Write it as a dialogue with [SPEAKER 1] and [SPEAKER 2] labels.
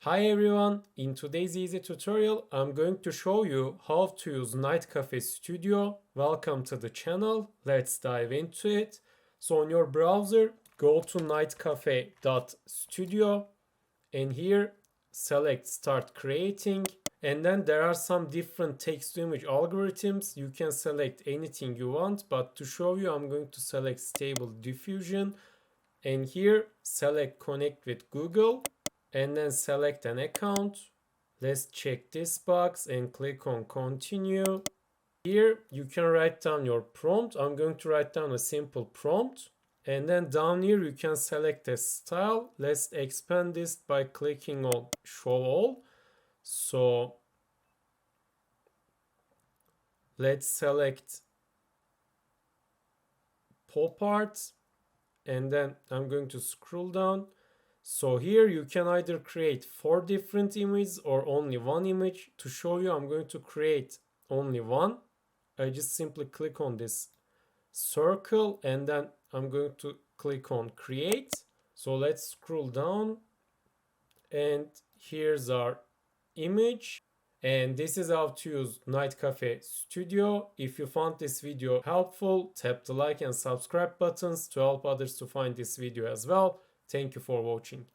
[SPEAKER 1] Hi everyone, in today's easy tutorial I'm going to show you how to use Nightcafe Studio. Welcome to the channel, let's dive into it. So on your browser go to nightcafe.studio and here select start creating, and then there are some different text to image algorithms. You can select anything you want, but to show you I'm going to select stable diffusion, and here select connect with Google and then select an account. Let's check this box and click on continue. Here you can write down your prompt. I'm going to write down a simple prompt, and then down here you can select a style. Let's expand this by clicking on show all. So let's select pop art, and then I'm going to scroll down. So here you can either create 4 different images or only one image. To show you, I'm going to create only one. I just simply click on this circle and then I'm going to click on create. So let's scroll down, and here's our image. And this is how to use Nightcafe Studio. If you found this video helpful, tap the like and subscribe buttons to help others to find this video as well. Thank you for watching.